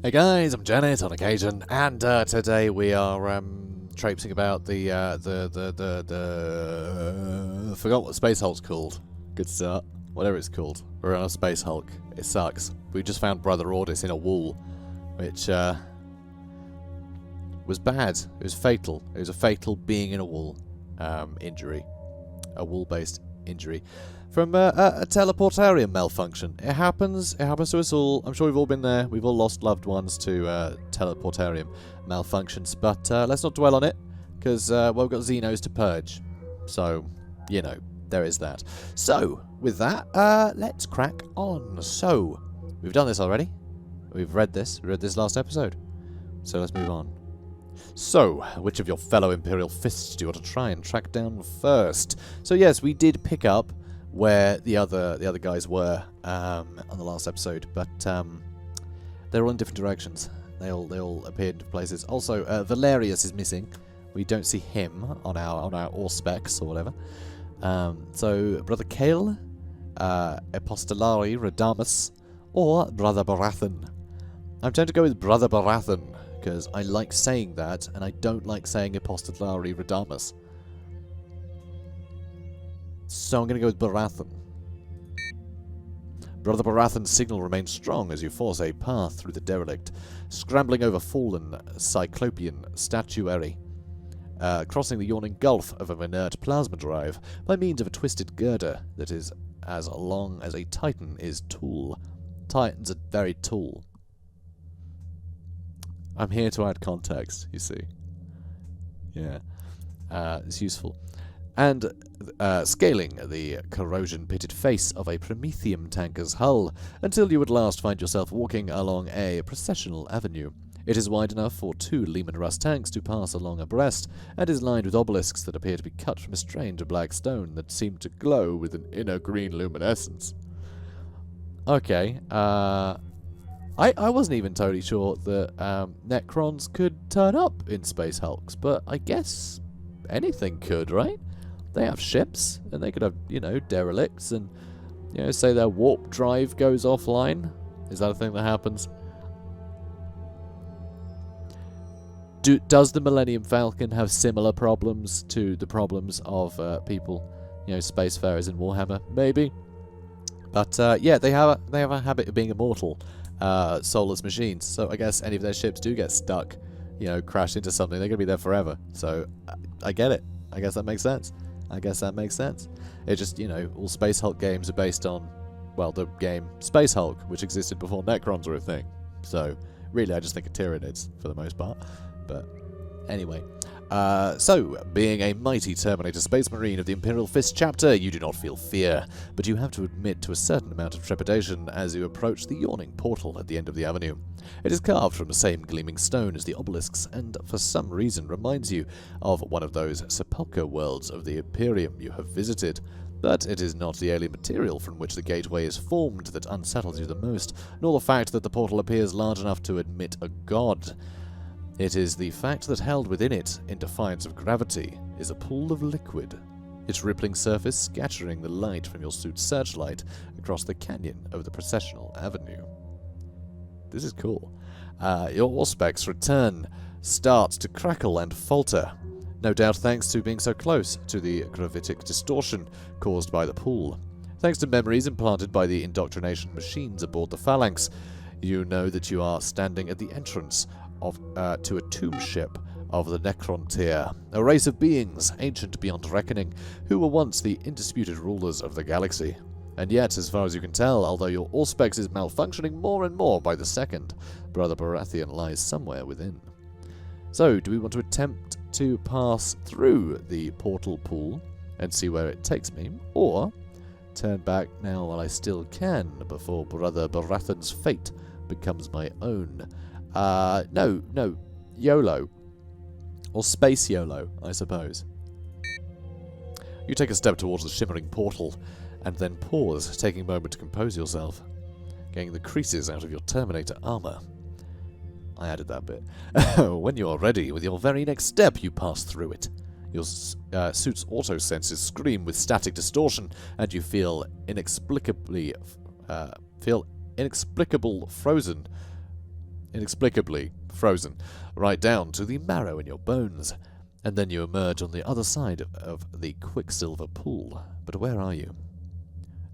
Hey guys, I'm JanetOnOccasion, and today we are traipsing about the I forgot what Space Hulk's called. Good start. Whatever it's called. We're on a Space Hulk. It sucks. We just found Brother Ordis in a wall, which was bad. It was fatal. It was a fatal being in a wall injury, a wall-based injury. From a teleportarium malfunction. It happens to us all. I'm sure we've all been there. We've all lost loved ones to teleportarium malfunctions. But let's not dwell on it, because well, we've got Xenos to purge. So, you know, there is that. So, with that, let's crack on. So, we've done this already. We've read this. We read this last episode. So let's move on. So, which of your fellow Imperial fists do you want to try and track down first? So yes, we did pick up where the other guys were on the last episode, but they're all in different directions. They all appeared in different places. Also, Valerius is missing. We don't see him on our Auspex or whatever. So Brother Kale, Epostolari Radamus, or Brother Baratheon. I'm going to go with Brother Baratheon because I like saying that, and I don't like saying Epostolari Radamus. So I'm going to go with Baratheon. Brother Baratheon's signal remains strong as you force a path through the derelict, scrambling over fallen Cyclopean statuary, crossing the yawning gulf of an inert plasma drive by means of a twisted girder that is as long as a Titan is tall. Titans are very tall. I'm here to add context, you see. Yeah. It's useful. And scaling the corrosion-pitted face of a Prometheum tanker's hull until you at last find yourself walking along a processional avenue. It is wide enough for 2 Lehman Russ tanks to pass along abreast, and is lined with obelisks that appear to be cut from a strange black stone that seem to glow with an inner green luminescence. Okay, I wasn't even totally sure that Necrons could turn up in Space Hulks, but I guess anything could, right? They have ships, and they could have, you know, derelicts, and, you know, say their warp drive goes offline. Is that a thing that happens? Does the Millennium Falcon have similar problems to the problems of people, you know, spacefarers in Warhammer? Maybe. But, yeah, they have a habit of being immortal, soulless machines, so I guess any of their ships do get stuck, you know, crash into something. They're going to be there forever, so I get it. I guess that makes sense. It just, you know, all Space Hulk games are based on, well, the game Space Hulk, which existed before Necrons were a thing. So, really, I just think of Tyranids for the most part. But, anyway. So, being a mighty Terminator Space Marine of the Imperial Fist chapter, you do not feel fear, but you have to admit to a certain amount of trepidation as you approach the yawning portal at the end of the avenue. It is carved from the same gleaming stone as the obelisks, and for some reason reminds you of one of those sepulchre worlds of the Imperium you have visited. But it is not the alien material from which the gateway is formed that unsettles you the most, nor the fact that the portal appears large enough to admit a god. It is the fact that held within it, in defiance of gravity, is a pool of liquid, its rippling surface scattering the light from your suit's searchlight across the canyon of the processional avenue. This is cool. Your Auspex return starts to crackle and falter, no doubt thanks to being so close to the gravitic distortion caused by the pool. Thanks to memories implanted by the indoctrination machines aboard the Phalanx, you know that you are standing at the entrance to a tomb ship of the Necrontyr, a race of beings, ancient beyond reckoning, who were once the indisputed rulers of the galaxy. And yet, as far as you can tell, although your Auspex is malfunctioning more and more by the second, Brother Baratheon lies somewhere within. So, do we want to attempt to pass through the portal pool and see where it takes me, or turn back now while I still can before Brother Baratheon's fate becomes my own? No, YOLO. Or Space YOLO, I suppose. You take a step towards the shimmering portal, and then pause, taking a moment to compose yourself, getting the creases out of your Terminator armor. I added that bit. When you are ready with your very next step, you pass through it. Your suit's auto-senses scream with static distortion, and you feel inexplicable frozen inexplicably frozen, right down to the marrow in your bones. And then you emerge on the other side of the quicksilver pool. But where are you?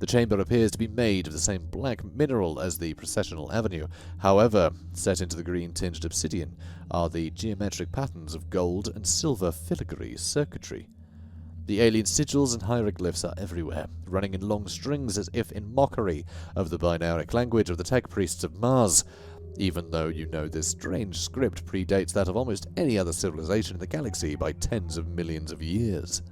The chamber appears to be made of the same black mineral as the processional avenue. However, set into the green-tinged obsidian are the geometric patterns of gold and silver filigree circuitry. The alien sigils and hieroglyphs are everywhere, running in long strings as if in mockery of the binaric language of the tech priests of Mars, even though you know this strange script predates that of almost any other civilization in the galaxy by tens of millions of years.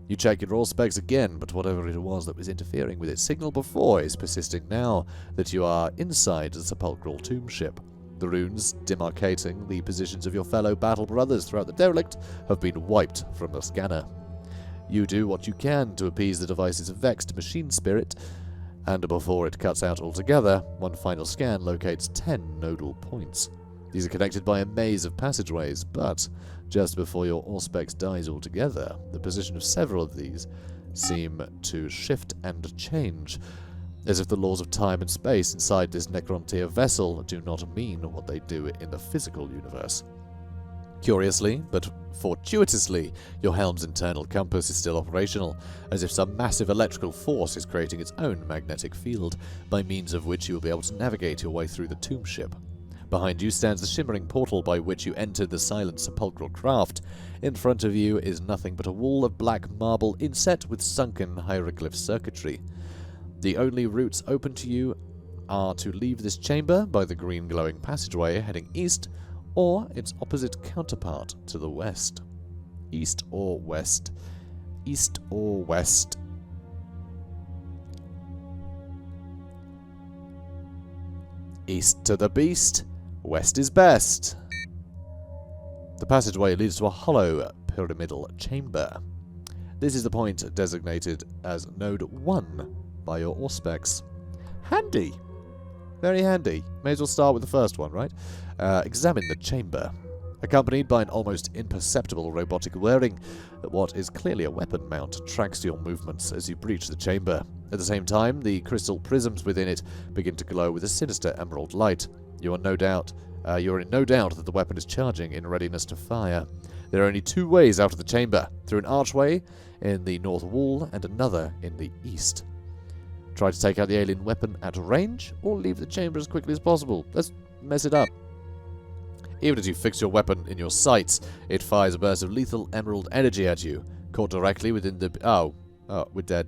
You check your raw specs again, but whatever it was that was interfering with its signal before is persisting now that you are inside the sepulchral tomb ship. The runes demarcating the positions of your fellow battle brothers throughout the derelict have been wiped from the scanner. You do what you can to appease the device's vexed machine spirit, and before it cuts out altogether, one final scan locates 10 nodal points. These are connected by a maze of passageways, but just before your Auspex dies altogether, the position of several of these seem to shift and change, as if the laws of time and space inside this Necrontyr vessel do not mean what they do in the physical universe. Curiously, but fortuitously, your helm's internal compass is still operational, as if some massive electrical force is creating its own magnetic field, by means of which you will be able to navigate your way through the tomb ship. Behind you stands the shimmering portal by which you entered the silent sepulchral craft. In front of you is nothing but a wall of black marble inset with sunken hieroglyph circuitry. The only routes open to you are to leave this chamber by the green glowing passageway heading east, or its opposite counterpart to the west. East or west? East or west? East to the beast, west is best. The passageway leads to a hollow pyramidal chamber. This is the point designated as Node 1 by your Auspex. Handy! Very handy. May as well start with the first one, right? Examine the chamber. Accompanied by an almost imperceptible robotic whirring, what is clearly a weapon mount tracks your movements as you breach the chamber. At the same time, the crystal prisms within it begin to glow with a sinister emerald light. You are in no doubt that the weapon is charging in readiness to fire. There are only two ways out of the chamber, through an archway in the north wall and another in the east. Try to take out the alien weapon at range, or leave the chamber as quickly as possible. Let's mess it up. Even as you fix your weapon in your sights, it fires a burst of lethal emerald energy at you. Caught directly within the... Oh, we're dead.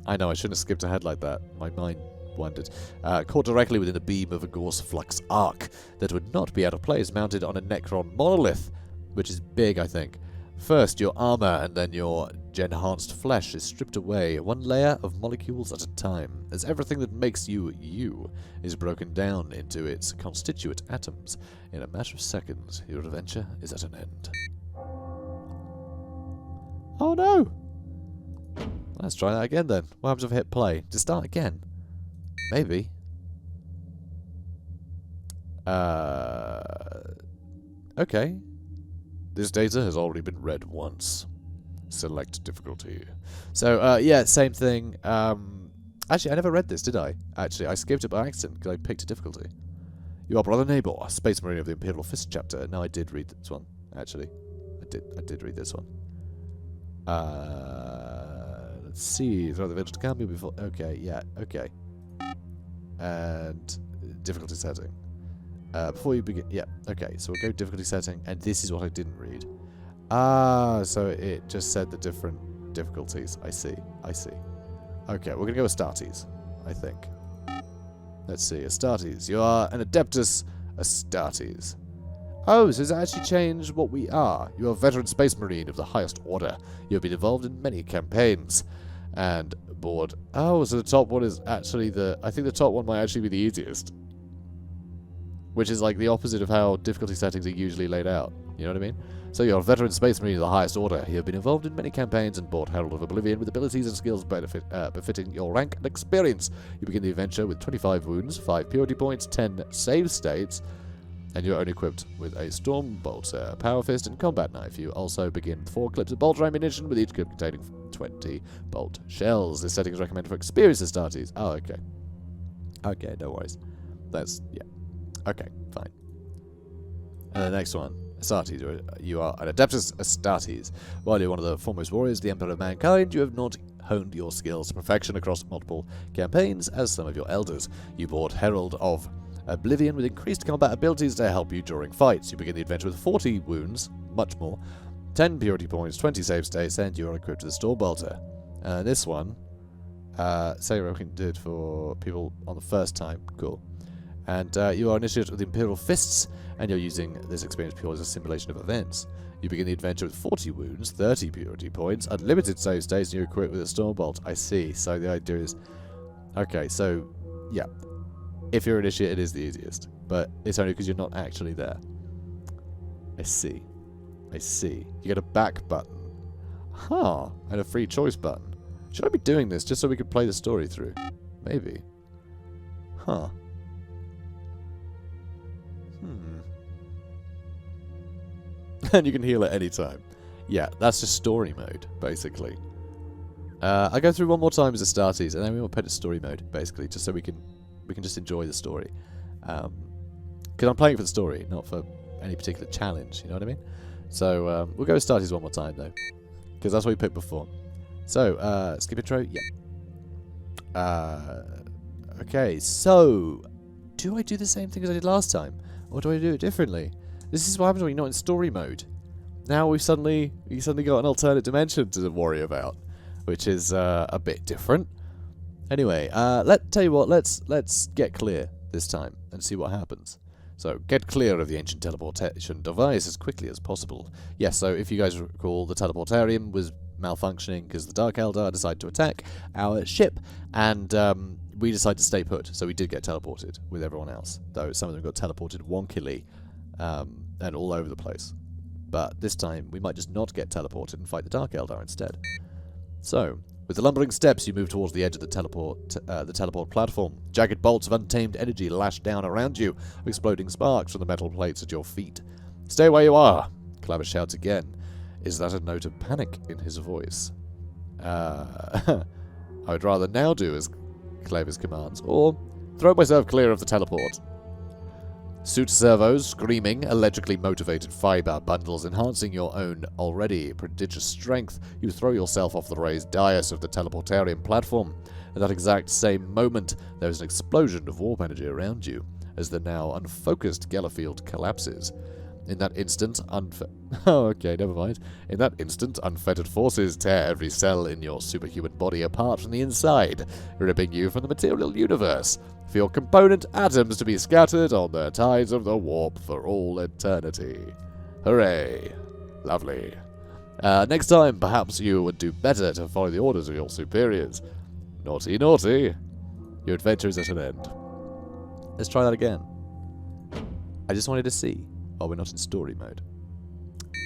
I know, I shouldn't have skipped ahead like that. My mind wandered. Caught directly within the beam of a Gorse Flux arc that would not be out of place mounted on a Necron monolith, which is big, I think. First, your armor and then your enhanced flesh is stripped away, one layer of molecules at a time, as everything that makes you, you, is broken down into its constituent atoms. In a matter of seconds, your adventure is at an end. Oh no! Let's try that again then. What happens if I hit play? To start again? Maybe. Okay. This data has already been read once. Select difficulty. So, yeah, same thing. Actually, I never read this, did I? Actually, I skipped it by accident because I picked a difficulty. You are Brother Nabor, Space Marine of the Imperial Fist chapter. No, I did read this one, actually. I did read this one. Let's see. Throw the vigil to camp before... Okay, yeah, okay. And difficulty setting. Before you begin... Yeah, okay, so we'll go difficulty setting, and this is what I didn't read. So it just said the different difficulties. I see. Okay, we're going to go with Astartes, I think. Let's see, Astartes. You are an Adeptus Astartes. Oh, so it's actually changed what we are. You are a veteran space marine of the highest order. You have been involved in many campaigns. And board... Oh, so the top one is actually the... I think the top one might actually be the easiest. Which is like the opposite of how difficulty settings are usually laid out. You know what I mean? So you're a veteran space marine of the highest order. You have been involved in many campaigns and bought Herald of Oblivion with abilities and skills befitting your rank and experience. You begin the adventure with 25 wounds, 5 purity points, 10 save states, and you're only equipped with a Storm Bolter, Power Fist, and Combat Knife. You also begin with 4 clips of bolter ammunition, with each clip containing 20 bolt shells. This setting is recommended for experienced Astartes. Oh, okay. Okay, no worries. That's, yeah. Okay, fine. And the next one, Astartes. You are an Adeptus Astartes. While you're one of the foremost warriors, the Emperor of Mankind, you have not honed your skills to perfection across multiple campaigns as some of your elders. You bought Herald of Oblivion with increased combat abilities to help you during fights. You begin the adventure with 40 wounds, much more, 10 purity points, 20 save states, and you are equipped with a Storm Bolter. This one, say we did for people on the first time. Cool. And you are initiated with Imperial Fists, and you're using this experience purely as a simulation of events. You begin the adventure with 40 wounds, 30 purity points, unlimited save states, and you're equipped with a Storm Bolt. I see. So the idea is... Okay, so... Yeah. If you're initiated, it is the easiest. But it's only because you're not actually there. I see. I see. You get a back button. Huh. And a free choice button. Should I be doing this just so we could play the story through? Maybe. Huh. And you can heal at any time. Yeah, that's just story mode, basically. I go through one more time as Astartes, and then we will put it story mode, basically, just so we can just enjoy the story. Because I'm playing for the story, not for any particular challenge, you know what I mean? So, we'll go Astartes one more time, though. Because that's what we picked before. So, skip intro? Yeah. Okay, so... Do I do the same thing as I did last time? Or do I do it differently? This is what happens when you're not in story mode. Now we suddenly got an alternate dimension to worry about, which is a bit different. Anyway, tell you what, let's get clear this time and see what happens. So get clear of the ancient teleportation device as quickly as possible. Yes, so if you guys recall, the teleportarium was malfunctioning because the Dark Eldar decided to attack our ship, and we decided to stay put. So we did get teleported with everyone else, though some of them got teleported wonkily. And all over the place. But this time, we might just not get teleported and fight the Dark Eldar instead. So, with the lumbering steps, you move towards the edge of the teleport platform. Jagged bolts of untamed energy lash down around you, exploding sparks from the metal plates at your feet. Stay where you are, Clavis shouts again. Is that a note of panic in his voice? I would rather now do as Clavis commands, or throw myself clear of the teleport. Suit servos, screaming, electrically motivated fiber bundles enhancing your own already prodigious strength, you throw yourself off the raised dais of the teleportarium platform. At that exact same moment, there is an explosion of warp energy around you, as the now unfocused Gellerfield collapses. In that instant, In that instant, unfettered forces tear every cell in your superhuman body apart from the inside, ripping you from the material universe, for your component atoms to be scattered on the tides of the warp for all eternity. Hooray. Lovely. Next time, perhaps you would do better to follow the orders of your superiors. Naughty, naughty. Your adventure is at an end. Let's try that again. I just wanted to see. Oh, we're not in story mode.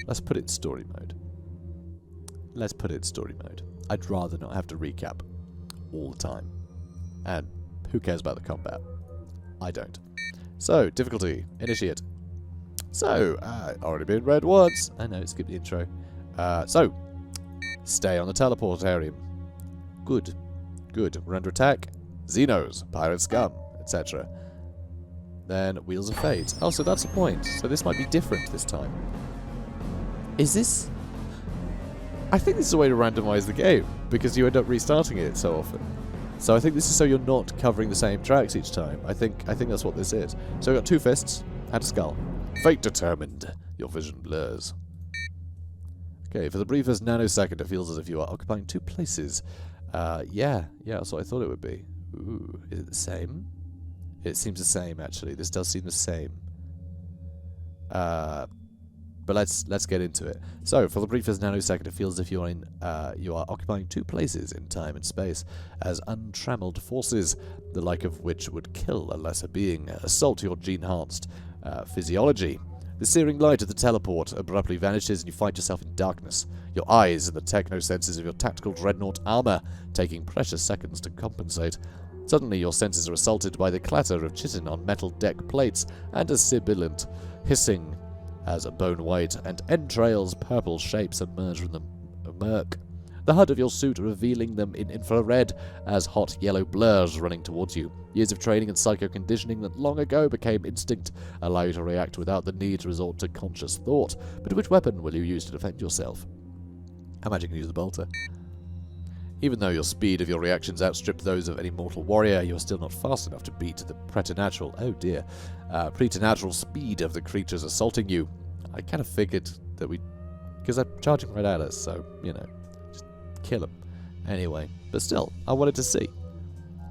Let's put it in story mode. Let's put it in story mode. I'd rather not have to recap all the time. And who cares about the combat? I don't. So, difficulty. Initiate. So, already been read once. I know, skip the intro. So, stay on the teleportarium. Good. Good. We're under attack. Xenos, pirate scum, etc. Then, Wheels of Fate. Oh, so that's the point. So this might be different this time. Is this... I think this is a way to randomize the game, because you end up restarting it so often. So I think this is so you're not covering the same tracks each time. I think that's what this is. So we've got 2 fists and a skull. Fate determined. Your vision blurs. Okay, for the briefest nanosecond, it feels as if you are occupying 2 places. Yeah, that's what I thought it would be. Ooh, is it the same? It seems the same, actually. This does seem the same. But let's get into it. So, for the briefest nanosecond, it feels as if you are occupying 2 places in time and space, as untrammeled forces, the like of which would kill a lesser being, assault your gene-enhanced physiology. The searing light of the teleport abruptly vanishes, and you find yourself in darkness. Your eyes and the techno-senses of your tactical dreadnought armor taking precious seconds to compensate. Suddenly, your senses are assaulted by the clatter of chitin on metal deck plates and a sibilant hissing as bone-white and entrails purple shapes emerge from the murk. the HUD of your suit revealing them in infrared as hot yellow blurs running towards you. Years of training and psycho-conditioning that long ago became instinct allow you to react without the need to resort to conscious thought. But which weapon will you use to defend yourself? I imagine you can use the bolter. Even though your speed of your reactions outstrip those of any mortal warrior, you are still not fast enough to beat the preternatural, preternatural speed of the creatures assaulting you. I kind of figured that because they're charging right at us, so, you know, just kill them. Anyway, but still, I wanted to see.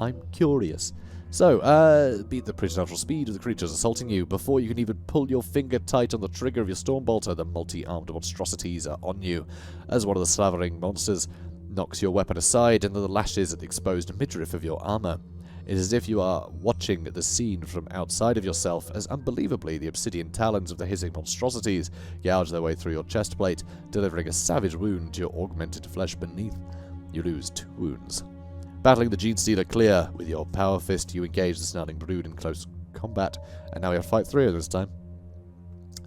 I'm curious. So, beat the preternatural speed of the creatures assaulting you. Before you can even pull your finger tight on the trigger of your Stormbolter, the multi-armed monstrosities are on you. As one of the slavering monsters knocks your weapon aside and then lashes at the exposed midriff of your armor. It is as if you are watching the scene from outside of yourself as unbelievably the obsidian talons of the hissing monstrosities gouge their way through your chest plate, delivering a savage wound to your augmented flesh beneath. You lose 2 wounds. Battling the Genestealer clear, with your power fist you engage the snarling brood in close combat, and now we have to fight 3 of them this time.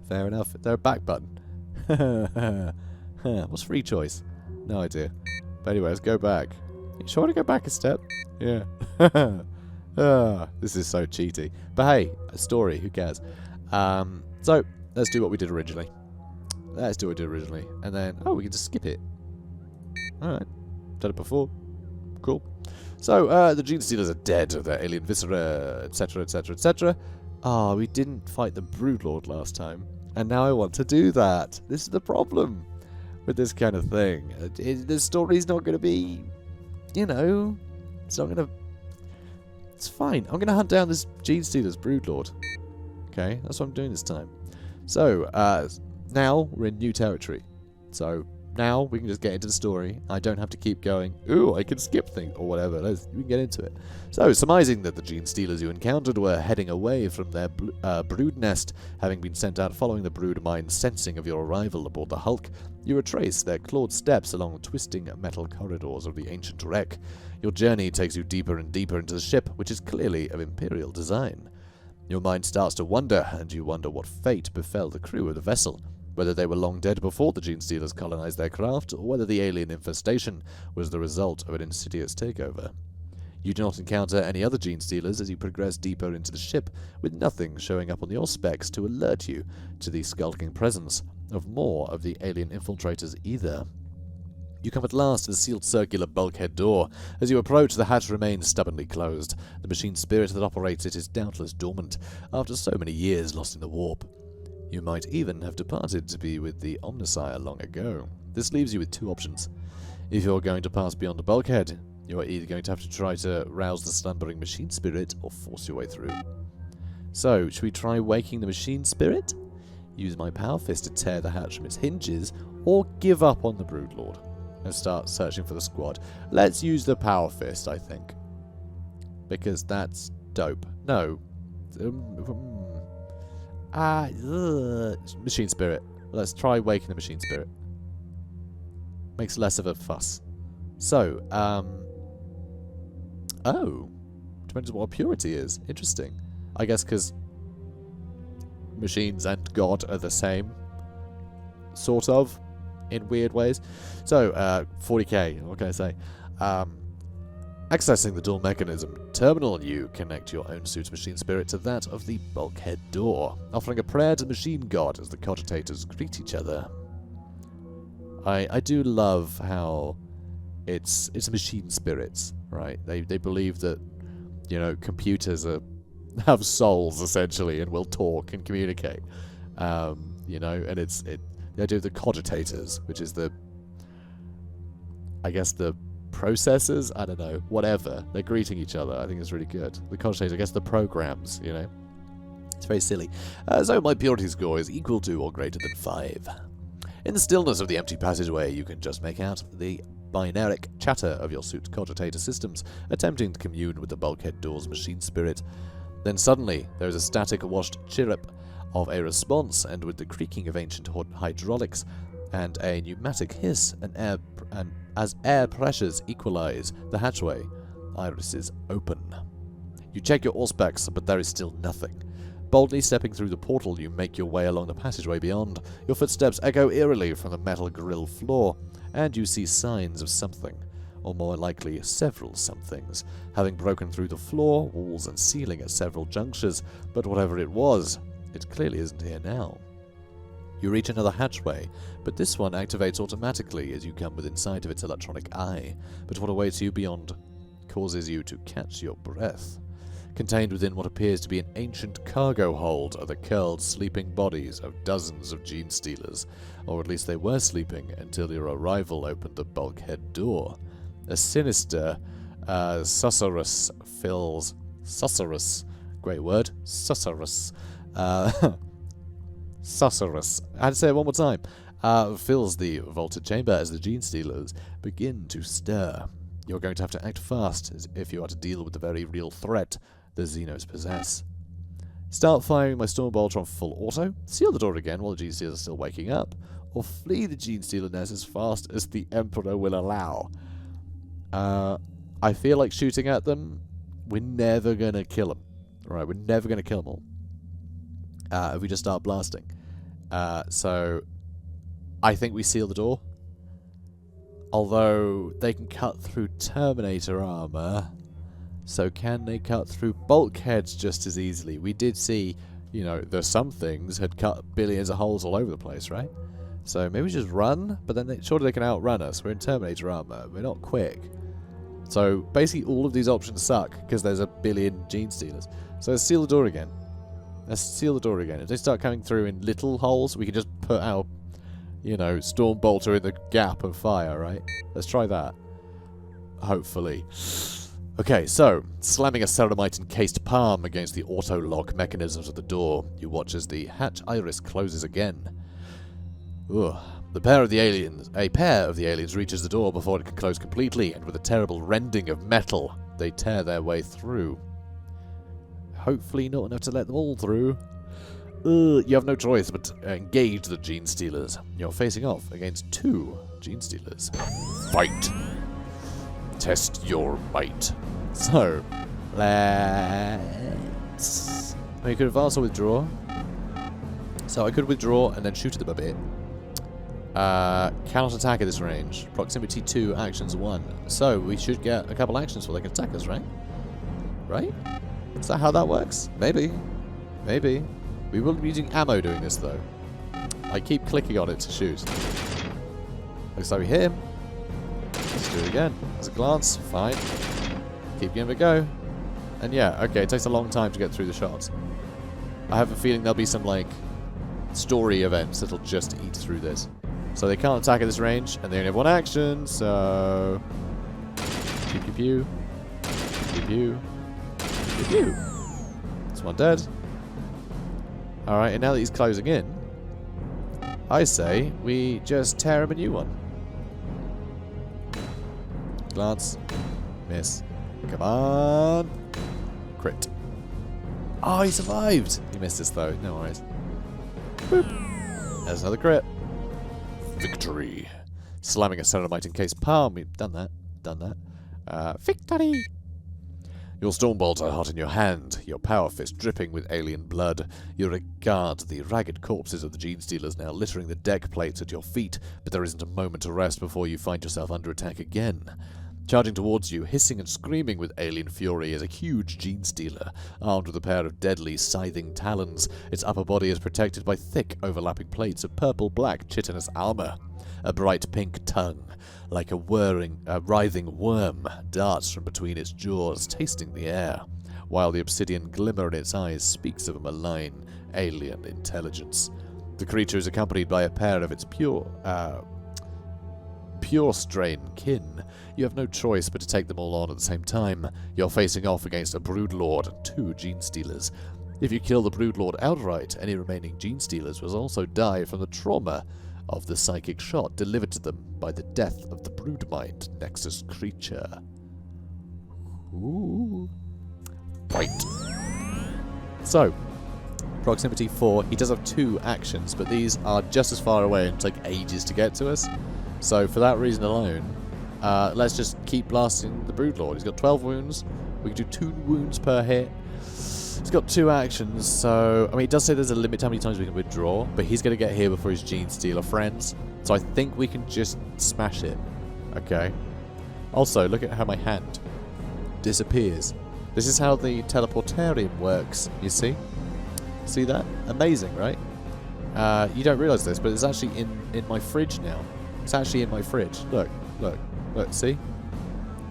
Fair enough. They're a back button. What's free choice? No idea. But anyway, let's go back. You sure to go back a step? Yeah. This is so cheaty. But hey, a story, who cares? So, let's do what we did originally. And then, we can just skip it. Alright. Done it before. Cool. So, the Genestealers are dead, their alien viscera, etc, etc, etc. We didn't fight the Broodlord last time. And now I want to do that. This is the problem with this kind of thing. The story's not going to be, you know, it's not going to... It's fine. I'm going to hunt down this Genestealer's Broodlord. Okay, that's what I'm doing this time. So, now we're in new territory. So, now we can just get into the story. I don't have to keep going, ooh, I can skip things, or whatever. We can get into it. So, surmising that the Genestealers you encountered were heading away from their brood nest, having been sent out following the brood mind's sensing of your arrival aboard the Hulk, you retrace their clawed steps along the twisting metal corridors of the ancient wreck. Your journey takes you deeper and deeper into the ship, which is clearly of Imperial design. Your mind starts to wander, and you wonder what fate befell the crew of the vessel. Whether they were long dead before the Genestealers colonized their craft, or whether the alien infestation was the result of an insidious takeover. You do not encounter any other Genestealers as you progress deeper into the ship, with nothing showing up on your specs to alert you to the skulking presence of more of the alien infiltrators either. You come at last to the sealed circular bulkhead door. As you approach, the hatch remains stubbornly closed. The machine spirit that operates it is doubtless dormant, after so many years lost in the warp. You might even have departed to be with the Omnisire long ago. This leaves you with 2 options. If you're going to pass beyond the bulkhead, you are either going to have to try to rouse the slumbering machine spirit or force your way through. So, should we try waking the machine spirit? Use my power fist to tear the hatch from its hinges, or give up on the Broodlord and start searching for the squad? Let's use the power fist, I think. Because that's dope. No. Machine spirit. Let's try waking the machine spirit. Makes less of a fuss. So, depends on what purity is. Interesting. I guess because machines and God are the same. Sort of. In weird ways. So, 40k. What can I say? Accessing the door mechanism terminal, you connect your own suit's machine spirit to that of the bulkhead door, offering a prayer to the machine god as the cogitators greet each other. I do love how it's machine spirits, right? They believe that, you know, computers have souls essentially and will talk and communicate. You know, and the idea of the cogitators, which is I guess the processors, I don't know, whatever. They're greeting each other. I think it's really good. The cogitators, I guess the programs, you know. It's very silly. So my purity score is equal to or greater than 5. In the stillness of the empty passageway, you can just make out the binaric chatter of your suit's cogitator systems, attempting to commune with the bulkhead door's machine spirit. Then suddenly, there is a static-washed chirrup of a response, and with the creaking of ancient hydraulics and a pneumatic hiss, as air pressures equalize the hatchway, irises open. You check your auspex, but there is still nothing. Boldly stepping through the portal, you make your way along the passageway beyond. Your footsteps echo eerily from the metal grille floor, and you see signs of something, or more likely several somethings, having broken through the floor, walls, and ceiling at several junctures, but whatever it was, it clearly isn't here now. You reach another hatchway, but this one activates automatically as you come within sight of its electronic eye, but what awaits you beyond causes you to catch your breath. Contained within what appears to be an ancient cargo hold are the curled, sleeping bodies of dozens of gene stealers, or at least they were sleeping until your arrival opened the bulkhead door. A sinister susurrus fills... Susurrus. Great word. Susurrus. Susurrus. I had to say it one more time. Fills the vaulted chamber as the gene stealers begin to stir. You're going to have to act fast as if you are to deal with the very real threat the Xenos possess. Start firing my Stormbolt on full auto, seal the door again while the Gene Stealers are still waking up, or flee the Gene Stealer nest as fast as the Emperor will allow. I feel like shooting at them. We're never going to kill them. Right, we're never going to kill them all. If we just start blasting. So, I think we seal the door. Although, they can cut through Terminator armor, so can they cut through bulkheads just as easily? We did see, you know, there's some things had cut billions of holes all over the place, right? So maybe just run, but then surely they can outrun us. We're in Terminator armor. We're not quick. So basically all of these options suck because there's a billion gene stealers. So let's seal the door again. Let's seal the door again. If they start coming through in little holes, we can just put our, you know, Stormbolter in the gap of fire, right? Let's try that. Hopefully. Okay, so, slamming a ceramite-encased palm against the auto-lock mechanisms of the door, you watch as the hatch iris closes again. Ugh. A pair of the aliens reaches the door before it can close completely, and with a terrible rending of metal, they tear their way through. Hopefully not enough to let them all through. You have no choice but to engage the Gene Stealers. You're facing off against 2 Gene Stealers. Fight! Test your might. So, let's... We could advance or withdraw. So I could withdraw and then shoot at them a bit. Cannot attack at this range. Proximity 2, actions 1. So we should get a couple actions before they can attack us, right? Right? Is that how that works? Maybe. Maybe. We will be using ammo doing this, though. I keep clicking on it to shoot. Looks like we hit him. Let's do it again. As a glance, fine. Keep giving it a go. And yeah, okay, it takes a long time to get through the shots. I have a feeling there'll be some, like, story events that'll just eat through this. So they can't attack at this range, and they only have 1 action, so... Pew pew pew. Pew pew. Pew pew. That's 1 dead. Alright, and now that he's closing in, I say we just tear him a new one. Glance. Miss. Come on. Crit. Oh, he survived! He missed this though, no worries. Boop. There's another crit. Victory. Slamming a ceramite-encased palm. We've done that. Done that. Victory! Your Stormbolt are hot in your hand, your power fist dripping with alien blood. You regard the ragged corpses of the Gene Stealers now littering the deck plates at your feet, but there isn't a moment to rest before you find yourself under attack again. Charging towards you, hissing and screaming with alien fury, is a huge Gene Stealer, armed with a pair of deadly, scything talons. Its upper body is protected by thick, overlapping plates of purple-black chitinous armor. A bright pink tongue, like a writhing worm, darts from between its jaws, tasting the air, while the obsidian glimmer in its eyes speaks of a malign, alien intelligence. The creature is accompanied by a pair of its pure strain kin. You have no choice but to take them all on at the same time. You're facing off against a Broodlord and 2 Gene Stealers. If you kill the Broodlord outright, any remaining Gene Stealers will also die from the trauma of the psychic shot delivered to them by the death of the Broodmind Nexus creature. Ooh. Fight. So, proximity 4. He does have 2 actions, but these are just as far away and take ages to get to us. So for that reason alone, let's just keep blasting the Broodlord. He's got 12 wounds. We can do 2 wounds per hit. He's got 2 actions, so... I mean, it does say there's a limit to how many times we can withdraw, but he's going to get here before his Gene Stealer friends. So I think we can just smash it. Okay. Also, look at how my hand disappears. This is how the teleportarium works, you see? See that? Amazing, right? You don't realise this, but it's actually in my fridge now. It's actually in my fridge. Look, look, look, see?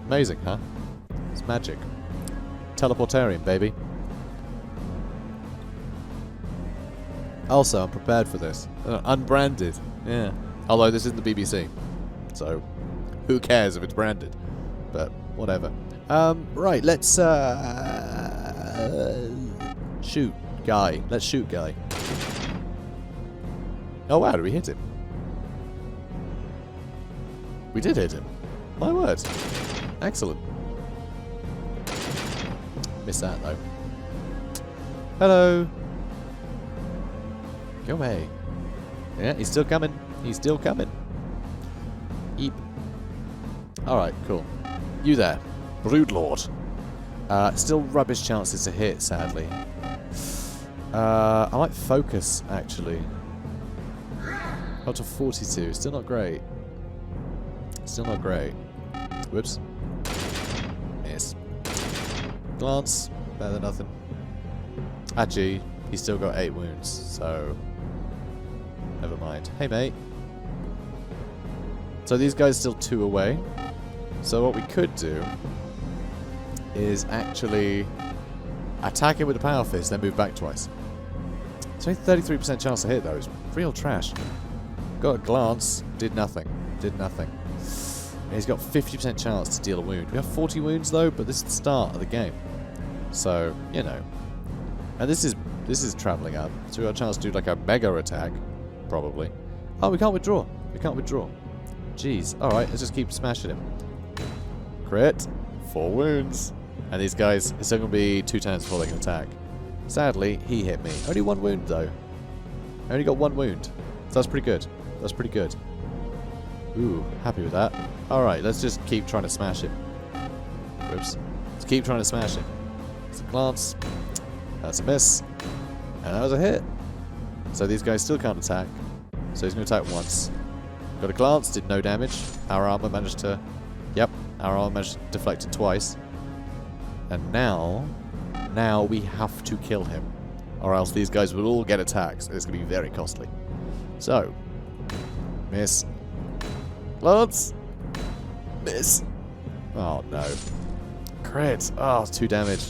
Amazing, huh? It's magic. Teleportarium, baby. Also, I'm prepared for this. Unbranded. Yeah. Although this isn't the BBC. So, who cares if it's branded? But, whatever. Right, let's, shoot guy. Let's shoot guy. Oh wow, did we hit him? We did hit him. My word. Excellent. Missed that, though. Hello. Go away. Yeah, he's still coming. He's still coming. Eep. Alright, cool. You there. Broodlord. Still rubbish chances to hit, sadly. I might focus, actually. Up to 42. Still not great. Still not great. Whoops. Miss. Glance. Better than nothing. Actually, he's still got 8 wounds, so... Never mind. Hey, mate. So these guys are still 2 away. So what we could do is actually attack it with the Power Fist, then move back twice. It's only 33% chance to hit, though. It's real trash. Got a glance. Did nothing. Did nothing. And he's got 50% chance to deal a wound. We have 40 wounds, though, but this is the start of the game. So, you know. And this is travelling up. So we got a chance to do like a mega attack. Probably. Oh, we can't withdraw. We can't withdraw. Jeez. Alright, let's just keep smashing him. Crit. 4 wounds. And these guys, it's still going to be 2 turns before they can attack. Sadly, he hit me. Only 1 wound, though. I only got 1 wound. So that's pretty good. That's pretty good. Ooh, happy with that. Alright, let's just keep trying to smash him. Whoops. Let's keep trying to smash him. That's a glance. That's a miss. And that was a hit. So these guys still can't attack. So he's going to attack once. Got a glance, did no damage. Our armor managed to... Yep, our armor managed to deflect it twice. And now we have to kill him. Or else these guys will all get attacks. It's going to be very costly. So, miss. Glance. Miss. Oh no. Crit. Oh, 2 damage.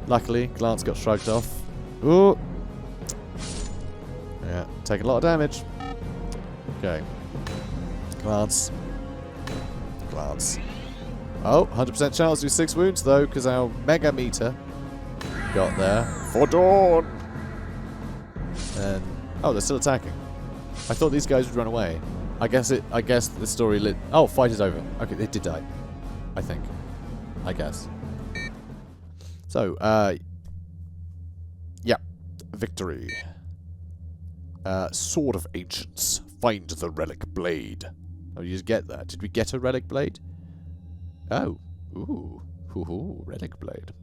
Luckily, glance got shrugged off. Ooh. Yeah, take a lot of damage. Okay. Glance. Glance. Oh, 100% chance to do 6 wounds though, because our mega meter got there. For Dawn! And oh, they're still attacking. I thought these guys would run away. I guess the story lit. Oh, fight is over. Okay, they did die. I think. I guess. So, yeah. Victory. Sword of Ancients. Find the relic blade. Oh, you just get that. Did we get a relic blade? Oh. Ooh. Ooh, relic blade.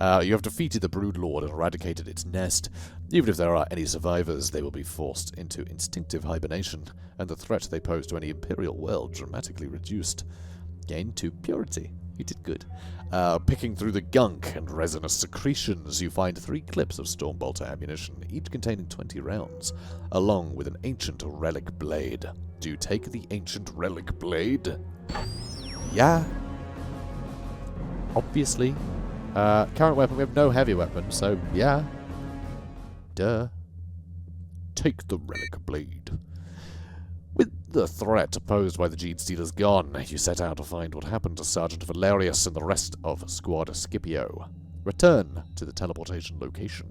You have defeated the Broodlord and eradicated its nest. Even if there are any survivors, they will be forced into instinctive hibernation, and the threat they pose to any Imperial world dramatically reduced. Gain 2 purity. You did good. Picking through the gunk and resinous secretions, you find 3 clips of Stormbolter ammunition, each containing 20 rounds, along with an ancient relic blade. Do you take the ancient relic blade? Yeah. Obviously. Current weapon, we have no heavy weapon, so yeah. Duh. Take the relic blade. With the threat posed by the Gene Stealers gone, you set out to find what happened to Sergeant Valerius and the rest of Squad Scipio. Return to the teleportation location.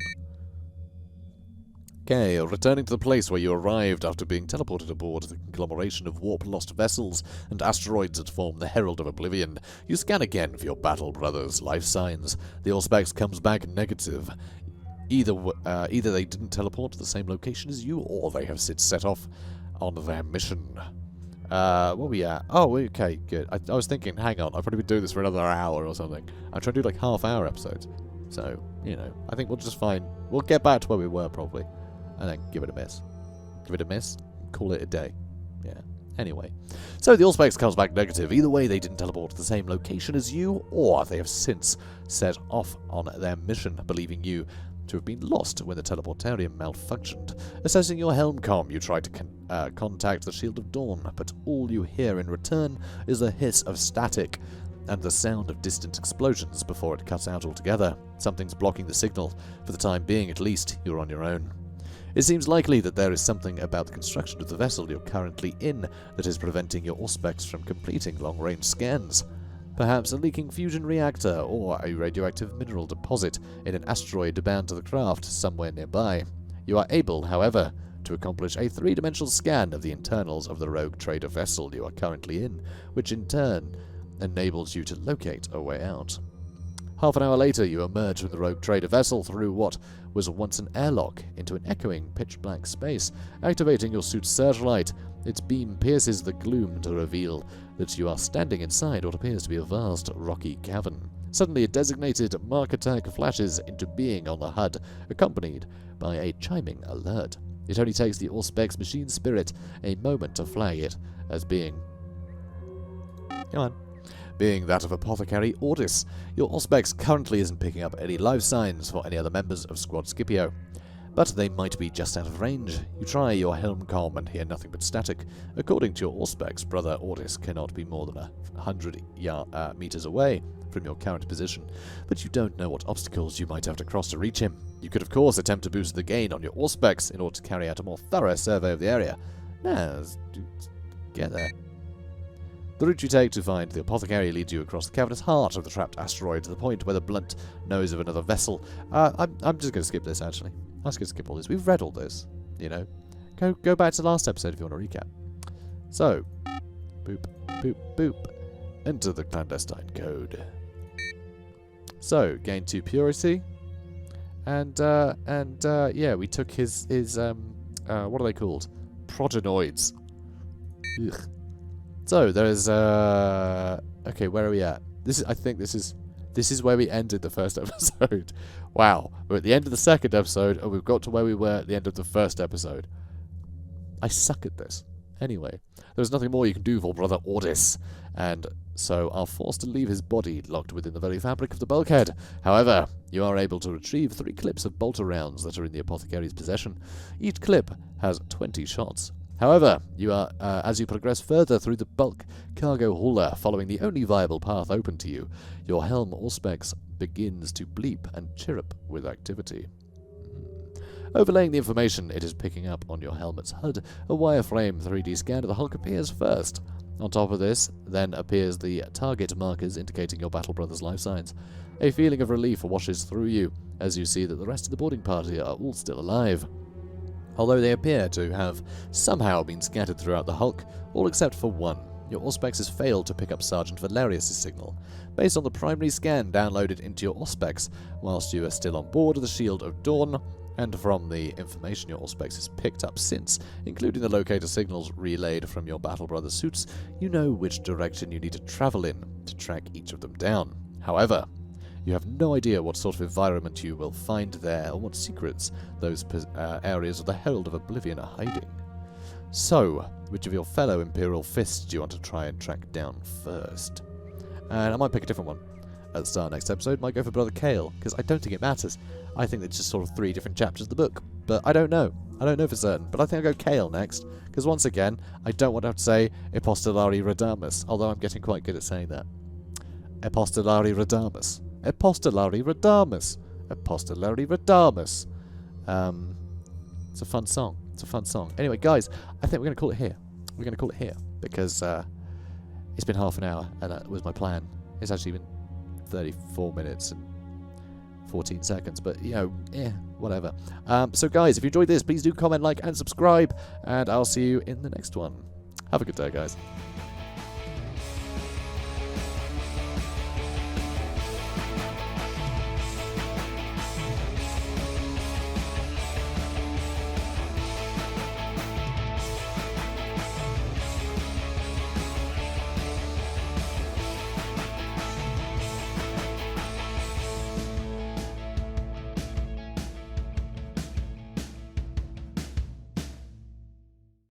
Okay, returning to the place where you arrived after being teleported aboard the conglomeration of warp-lost vessels and asteroids that form the Herald of Oblivion, you scan again for your battle brothers' life signs. The Allspecs comes back negative. Either they didn't teleport to the same location as you, or they have since set off on their mission. Where we at? Oh, okay, good. I was thinking, hang on, I've probably been doing this for another hour or something. I'm trying to do like half-hour episodes. So, you know, I think we'll just find... We'll get back to where we were, probably. And then give it a miss. Give it a miss, call it a day. Yeah. Anyway. So the Allspex comes back negative. Either way, they didn't teleport to the same location as you, or they have since set off on their mission, believing you to have been lost when the teleportarium malfunctioned. Assessing your helm comm, you try to contact the Shield of Dawn, but all you hear in return is the hiss of static and the sound of distant explosions before it cuts out altogether. Something's blocking the signal. For the time being, at least, you're on your own. It seems likely that there is something about the construction of the vessel you're currently in that is preventing your Auspex from completing long-range scans. Perhaps a leaking fusion reactor or a radioactive mineral deposit in an asteroid bound to the craft somewhere nearby. You are able, however, to accomplish a three-dimensional scan of the internals of the rogue trader vessel you are currently in, which in turn enables you to locate a way out. Half an hour later, you emerge from the rogue trader vessel through what was once an airlock into an echoing pitch-black space. Activating your suit's searchlight, its beam pierces the gloom to reveal that you are standing inside what appears to be a vast, rocky cavern. Suddenly, a designated marker tag flashes into being on the HUD, accompanied by a chiming alert. It only takes the Auspex machine spirit a moment to flag it as being... Come on. Being that of Apothecary Ordis. Your Auspex currently isn't picking up any life signs for any other members of Squad Scipio, but they might be just out of range. You try your helm comm and hear nothing but static. According to your Auspex, Brother Ordis cannot be more than 100 meters away from your current position, but you don't know what obstacles you might have to cross to reach him. You could of course attempt to boost the gain on your Auspex in order to carry out a more thorough survey of the area. Now, get there. The route you take to find the Apothecary leads you across the cavernous heart of the trapped asteroid to the point where the blunt nose of another vessel... I'm just going to skip this, actually. I'm just going to skip all this. We've read all this, you know. Go back to the last episode if you want to recap. So, boop, boop, boop. Enter the clandestine code. So, gain 2 purity. And yeah, we took his what are they called? Progenoids. Ugh. So there is okay, where are we at? I think this is where we ended the first episode. Wow, we're at the end of the second episode, and we've got to where we were at the end of the first episode. I suck at this. Anyway, there's nothing more you can do for Brother Ordis, and so are forced to leave his body locked within the very fabric of the bulkhead. However, you are able to retrieve 3 clips of bolter rounds that are in the Apothecary's possession. Each clip has 20 shots. However, you are, as you progress further through the bulk cargo hauler, following the only viable path open to you, your helm Auspex begins to bleep and chirrup with activity. Overlaying the information it is picking up on your helmet's HUD, a wireframe 3D scan of the Hulk appears first. On top of this, then appears the target markers indicating your battle brother's life signs. A feeling of relief washes through you as you see that the rest of the boarding party are all still alive. Although they appear to have somehow been scattered throughout the Hulk, all except for one. Your Auspex has failed to pick up Sergeant Valerius' signal. Based on the primary scan downloaded into your Auspex whilst you are still on board the Shield of Dawn, and from the information your Auspex has picked up since, including the locator signals relayed from your Battle Brother suits, you know which direction you need to travel in to track each of them down. However, you have no idea what sort of environment you will find there or what secrets those areas of the Herald of Oblivion are hiding. So, which of your fellow Imperial fists do you want to try and track down first? And I might pick a different one at the start of next episode. Might go for Brother Kale, because I don't think it matters. I think it's just sort of 3 different chapters of the book. But I don't know. I don't know for certain. But I think I'll go Kale next, because once again, I don't want to have to say Epostolari Radamus, although I'm getting quite good at saying that. Epostolari Radamus. Epostolari Radamus. Epostolari Radamus. It's a fun song. It's a fun song. Anyway, guys, I think we're going to call it here. We're going to call it here because it's been half an hour, and that was my plan. It's actually been 34 minutes and 14 seconds, but, you know, whatever. So, guys, if you enjoyed this, please do comment, like, and subscribe, and I'll see you in the next one. Have a good day, guys.